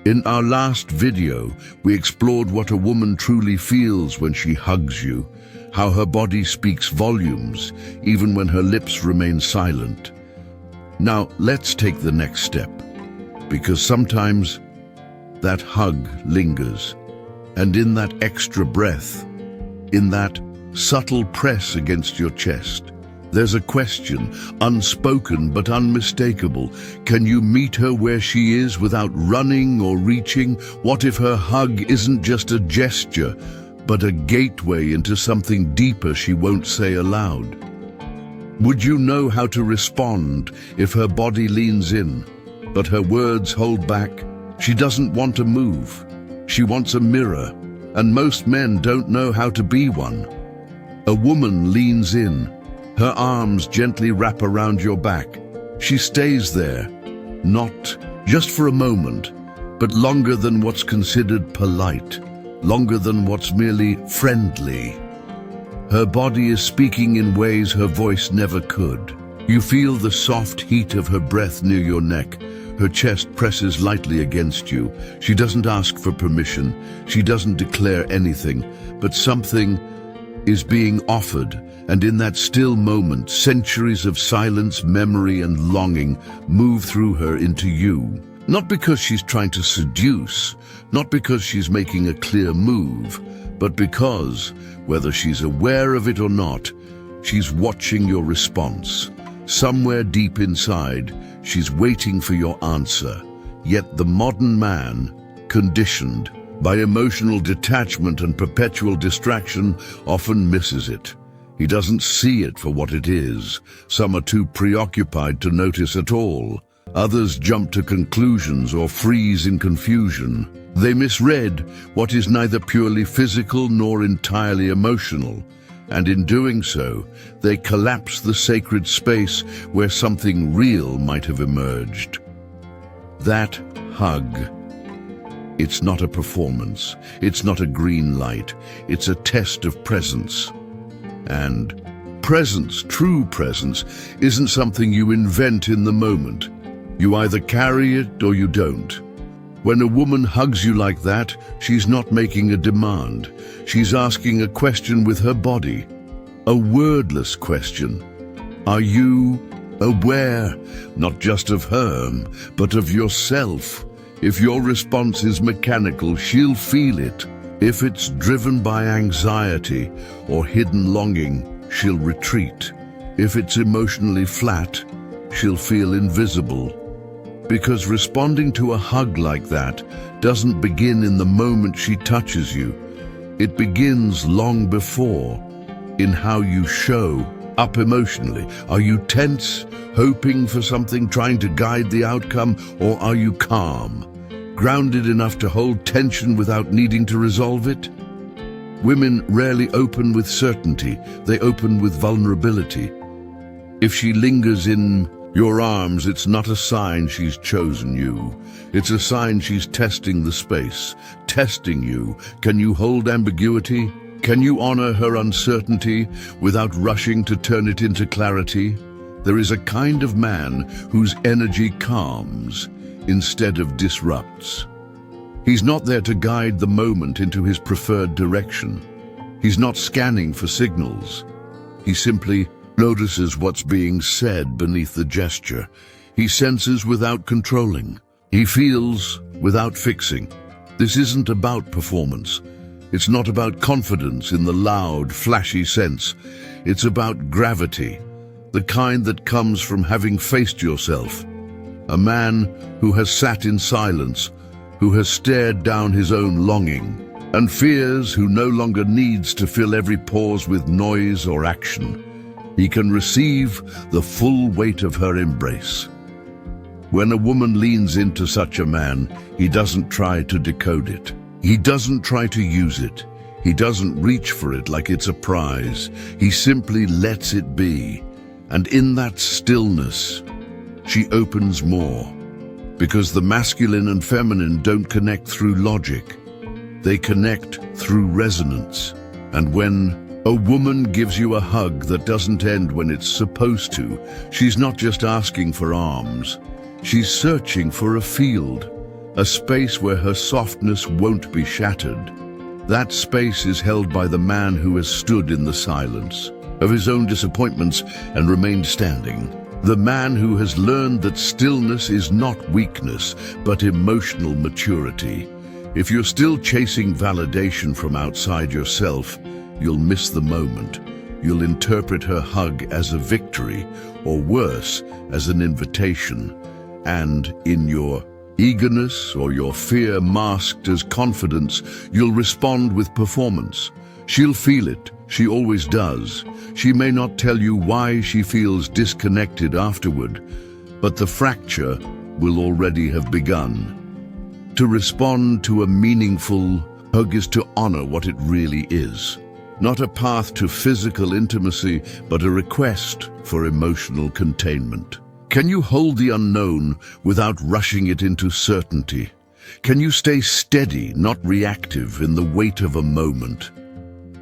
In our last video, we explored what a woman truly feels when she hugs you, how her body speaks volumes, even when her lips remain silent. Now, let's take the next step, because sometimes that hug lingers, and in that extra breath, in that subtle press against your chest, there's a question, unspoken but unmistakable. Can you meet her where she is without running or reaching? What if her hug isn't just a gesture, but a gateway into something deeper she won't say aloud? Would you know how to respond if her body leans in, but her words hold back? She doesn't want to move. She wants a mirror, and most men don't know how to be one. A woman leans in. Her arms gently wrap around your back. She stays there, not just for a moment, but longer than what's considered polite, longer than what's merely friendly. Her body is speaking in ways her voice never could. You feel the soft heat of her breath near your neck. Her chest presses lightly against you. She doesn't ask for permission. She doesn't declare anything, but something is being offered. And in that still moment, centuries of silence, memory, and longing move through her into you. Not because she's trying to seduce, not because she's making a clear move, but because, whether she's aware of it or not, she's watching your response. Somewhere deep inside, she's waiting for your answer. Yet the modern man, conditioned by emotional detachment and perpetual distraction, often misses it. He doesn't see it for what it is. Some are too preoccupied to notice at all. Others jump to conclusions or freeze in confusion. They misread what is neither purely physical nor entirely emotional, and in doing so, they collapse the sacred space where something real might have emerged. That hug. It's not a performance. It's not a green light. It's a test of presence. And presence, true presence, isn't something you invent in the moment. You either carry it or you don't. When a woman hugs you like that, she's not making a demand. She's asking a question with her body. A wordless question. Are you aware, not just of her, but of yourself? If your response is mechanical, she'll feel it. If it's driven by anxiety or hidden longing, she'll retreat. If it's emotionally flat, she'll feel invisible. Because responding to a hug like that doesn't begin in the moment she touches you. It begins long before, in how you show up emotionally. Are you tense, hoping for something, trying to guide the outcome, or are you calm, grounded enough to hold tension without needing to resolve it? Women rarely open with certainty. They open with vulnerability. If she lingers in your arms, it's not a sign she's chosen you. It's a sign she's testing the space, testing you. Can you hold ambiguity? Can you honor her uncertainty without rushing to turn it into clarity? There is a kind of man whose energy calms instead of disrupts. He's not there to guide the moment into his preferred direction. He's not scanning for signals. He simply notices what's being said beneath the gesture. He senses without controlling. He feels without fixing. This isn't about performance. It's not about confidence in the loud, flashy sense. It's about gravity, the kind that comes from having faced yourself. A man who has sat in silence, who has stared down his own longing, and fears, who no longer needs to fill every pause with noise or action. He can receive the full weight of her embrace. When a woman leans into such a man, he doesn't try to decode it. He doesn't try to use it. He doesn't reach for it like it's a prize. He simply lets it be. And in that stillness, she opens more. Because the masculine and feminine don't connect through logic. They connect through resonance. And when a woman gives you a hug that doesn't end when it's supposed to, she's not just asking for arms. She's searching for a field, a space where her softness won't be shattered. That space is held by the man who has stood in the silence of his own disappointments and remained standing. The man who has learned that stillness is not weakness, but emotional maturity. If you're still chasing validation from outside yourself, you'll miss the moment. You'll interpret her hug as a victory, or worse, as an invitation. And in your eagerness or your fear masked as confidence, you'll respond with performance. She'll feel it. She always does. She may not tell you why she feels disconnected afterward, but the fracture will already have begun. To respond to a meaningful hug is to honor what it really is. Not a path to physical intimacy, but a request for emotional containment. Can you hold the unknown without rushing it into certainty? Can you stay steady, not reactive, in the weight of a moment?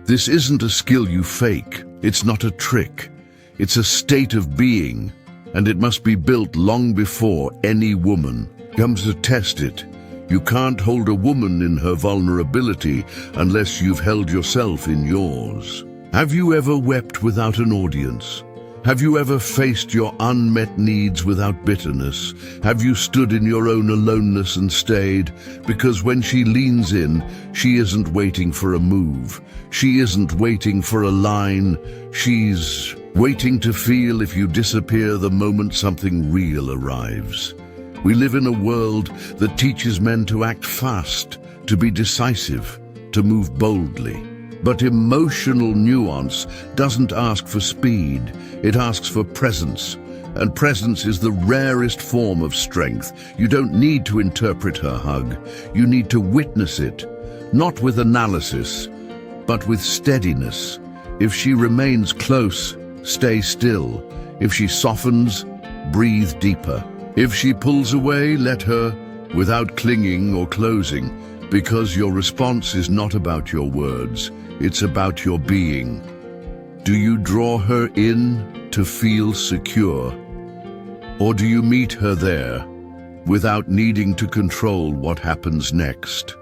This isn't a skill you fake. It's not a trick. It's a state of being, and it must be built long before any woman comes to test it. You can't hold a woman in her vulnerability unless you've held yourself in yours. Have you ever wept without an audience? Have you ever faced your unmet needs without bitterness? Have you stood in your own aloneness and stayed? Because when she leans in, she isn't waiting for a move. She isn't waiting for a line. She's waiting to feel if you disappear the moment something real arrives. We live in a world that teaches men to act fast, to be decisive, to move boldly. But emotional nuance doesn't ask for speed, it asks for presence. And presence is the rarest form of strength. You don't need to interpret her hug. You need to witness it, not with analysis, but with steadiness. If she remains close, stay still. If she softens, breathe deeper. If she pulls away, let her, without clinging or closing, because your response is not about your words, it's about your being. Do you draw her in to feel secure? Or do you meet her there, without needing to control what happens next?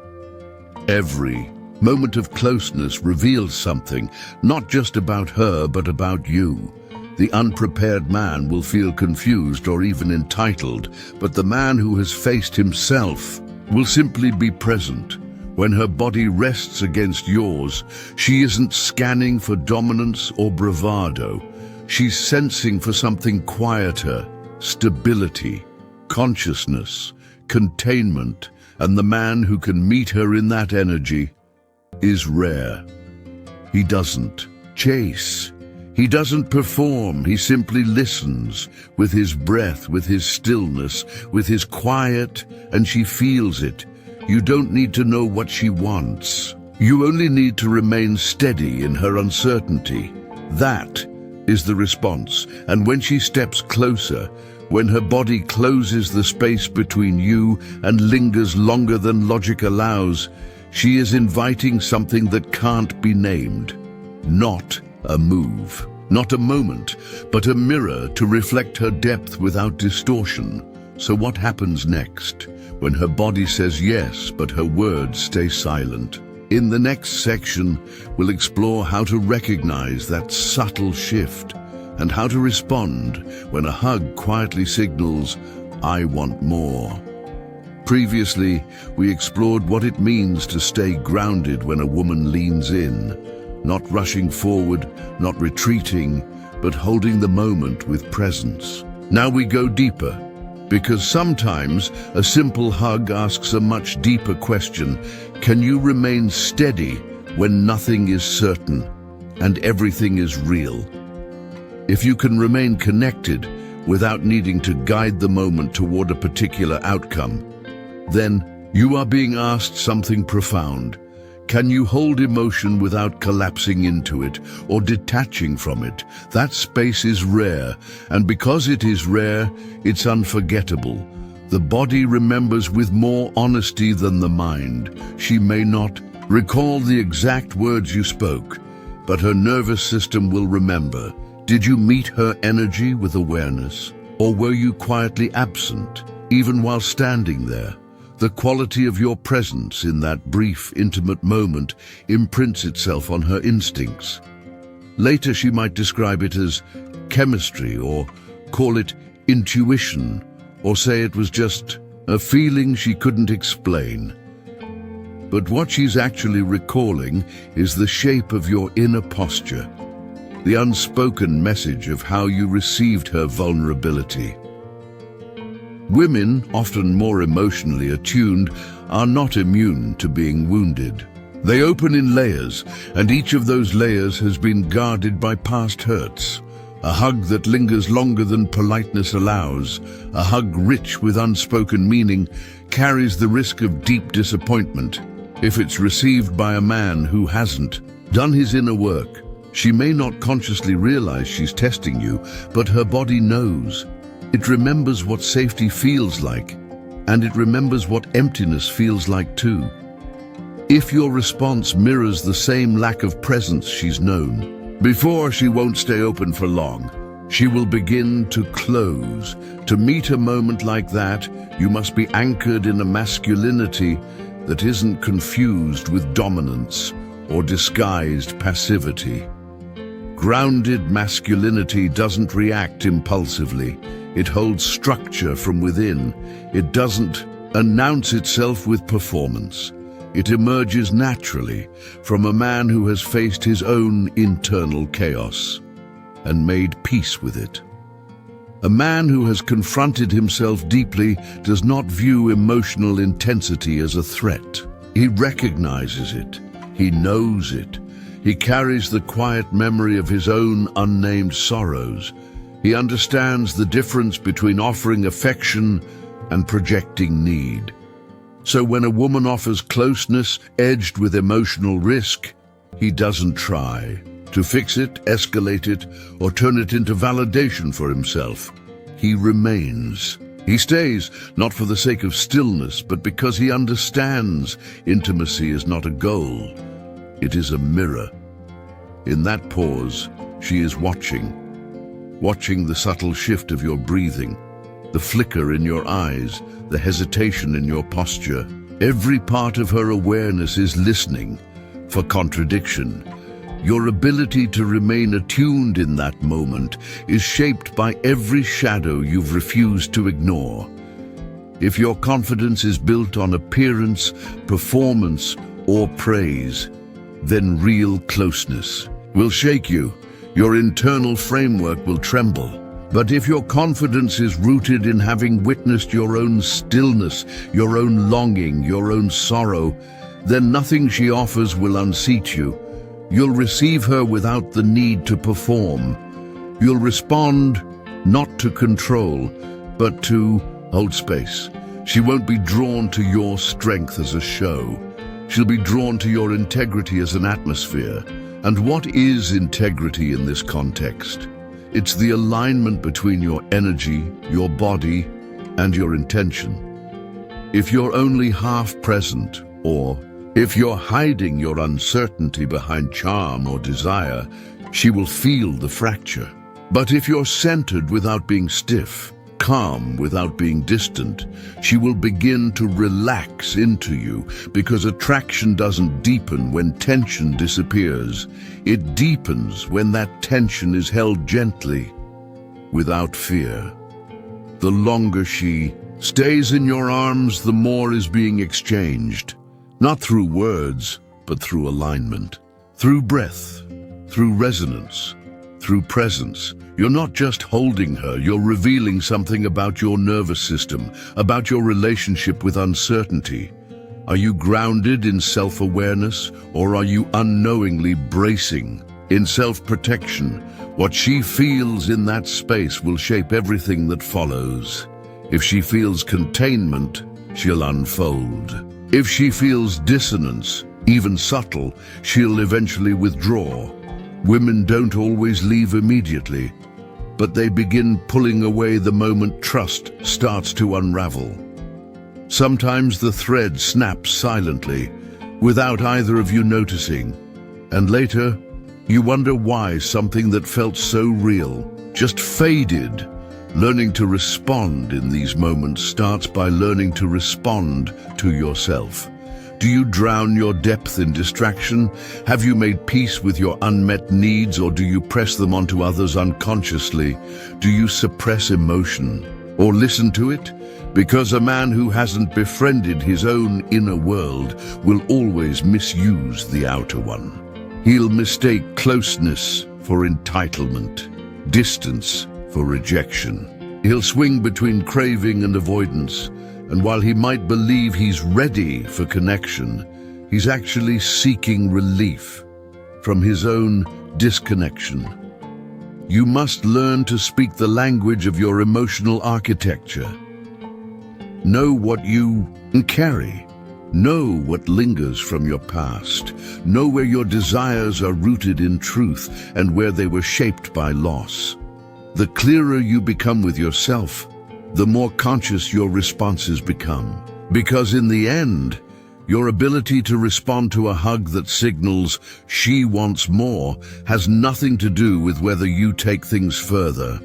Every moment of closeness reveals something, not just about her, but about you. The unprepared man will feel confused or even entitled, but the man who has faced himself will simply be present. When her body rests against yours, she isn't scanning for dominance or bravado. She's sensing for something quieter, stability, consciousness, containment, and the man who can meet her in that energy is rare. He doesn't chase. He doesn't perform, he simply listens, with his breath, with his stillness, with his quiet, and she feels it. You don't need to know what she wants. You only need to remain steady in her uncertainty. That is the response, and when she steps closer, when her body closes the space between you and lingers longer than logic allows, she is inviting something that can't be named. Not a move, not a moment, but a mirror to reflect her depth without distortion. So what happens next, when her body says yes, but her words stay silent? In the next section, we'll explore how to recognize that subtle shift and how to respond when a hug quietly signals, "I want more." Previously, we explored what it means to stay grounded when a woman leans in. Not rushing forward, not retreating, but holding the moment with presence. Now we go deeper, because sometimes a simple hug asks a much deeper question. Can you remain steady when nothing is certain and everything is real? If you can remain connected without needing to guide the moment toward a particular outcome, then you are being asked something profound. Can you hold emotion without collapsing into it or detaching from it? That space is rare, and because it is rare, it's unforgettable. The body remembers with more honesty than the mind. She may not recall the exact words you spoke, but her nervous system will remember. Did you meet her energy with awareness, or were you quietly absent, even while standing there? The quality of your presence in that brief, intimate moment imprints itself on her instincts. Later she might describe it as chemistry, or call it intuition, or say it was just a feeling she couldn't explain. But what she's actually recalling is the shape of your inner posture, the unspoken message of how you received her vulnerability. Women, often more emotionally attuned, are not immune to being wounded. They open in layers, and each of those layers has been guarded by past hurts. A hug that lingers longer than politeness allows, a hug rich with unspoken meaning, carries the risk of deep disappointment. If it's received by a man who hasn't done his inner work, she may not consciously realize she's testing you, but her body knows. It remembers what safety feels like, and it remembers what emptiness feels like too. If your response mirrors the same lack of presence she's known before, she won't stay open for long. She will begin to close. To meet a moment like that, you must be anchored in a masculinity that isn't confused with dominance or disguised passivity. Grounded masculinity doesn't react impulsively. It holds structure from within. It doesn't announce itself with performance. It emerges naturally from a man who has faced his own internal chaos and made peace with it. A man who has confronted himself deeply does not view emotional intensity as a threat. He recognizes it. He knows it. He carries the quiet memory of his own unnamed sorrows. He understands the difference between offering affection and projecting need. So when a woman offers closeness edged with emotional risk, he doesn't try to fix it, escalate it, or turn it into validation for himself. He remains. He stays, not for the sake of stillness, but because he understands intimacy is not a goal. It is a mirror. In that pause, she is watching the subtle shift of your breathing, the flicker in your eyes, the hesitation in your posture. Every part of her awareness is listening for contradiction. Your ability to remain attuned in that moment is shaped by every shadow you've refused to ignore. If your confidence is built on appearance, performance, or praise, then real closeness will shake you. Your internal framework will tremble. But if your confidence is rooted in having witnessed your own stillness, your own longing, your own sorrow, then nothing she offers will unseat you. You'll receive her without the need to perform. You'll respond not to control, but to hold space. She won't be drawn to your strength as a show. She'll be drawn to your integrity as an atmosphere. And what is integrity in this context? It's the alignment between your energy, your body, and your intention. If you're only half present, or if you're hiding your uncertainty behind charm or desire, she will feel the fracture. But if you're centered without being stiff, calm without being distant, she will begin to relax into you, because attraction doesn't deepen when tension disappears. It deepens when that tension is held gently, without fear. The longer she stays in your arms, the more is being exchanged, not through words, but through alignment, through breath, through resonance, through presence. You're not just holding her, you're revealing something about your nervous system, about your relationship with uncertainty. Are you grounded in self-awareness, or are you unknowingly bracing in self-protection? What she feels in that space will shape everything that follows. If she feels containment, she'll unfold. If she feels dissonance, even subtle, she'll eventually withdraw. Women don't always leave immediately, but they begin pulling away the moment trust starts to unravel. Sometimes the thread snaps silently, without either of you noticing, and later you wonder why something that felt so real just faded Learning to respond in these moments starts by learning to respond to yourself. Do you drown your depth in distraction? Have you made peace with your unmet needs, or do you press them onto others unconsciously? Do you suppress emotion or listen to it? Because a man who hasn't befriended his own inner world will always misuse the outer one. He'll mistake closeness for entitlement, distance for rejection. He'll swing between craving and avoidance, and while he might believe he's ready for connection, he's actually seeking relief from his own disconnection. You must learn to speak the language of your emotional architecture. Know what you carry. Know what lingers from your past. Know where your desires are rooted in truth and where they were shaped by loss. The clearer you become with yourself, the more conscious your responses become. Because in the end, your ability to respond to a hug that signals she wants more has nothing to do with whether you take things further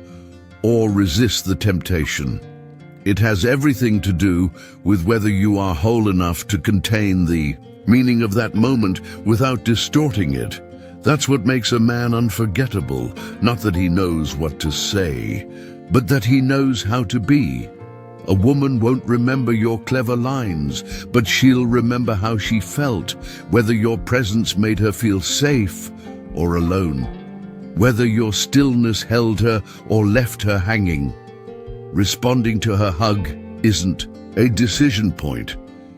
or resist the temptation. It has everything to do with whether you are whole enough to contain the meaning of that moment without distorting it. That's what makes a man unforgettable, not that he knows what to say, but that he knows how to be. A woman won't remember your clever lines, but she'll remember how she felt, whether your presence made her feel safe or alone, whether your stillness held her or left her hanging. Responding to her hug isn't a decision point.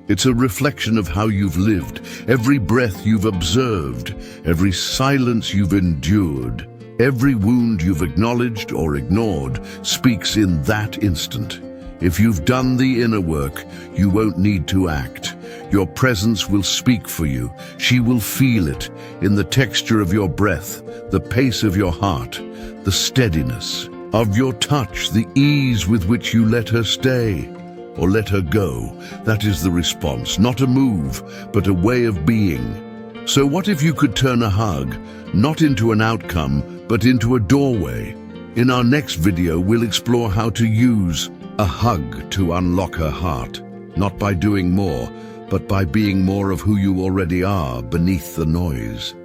It's a reflection of how you've lived, every breath you've observed, every silence you've endured, every wound you've acknowledged or ignored speaks in that instant. If you've done the inner work, you won't need to act. Your presence will speak for you. She will feel it in the texture of your breath, the pace of your heart, the steadiness of your touch, the ease with which you let her stay or let her go. That is the response, not a move, but a way of being. So what if you could turn a hug, not into an outcome, but into a doorway? In our next video, we'll explore how to use a hug to unlock her heart, not by doing more, but by being more of who you already are beneath the noise.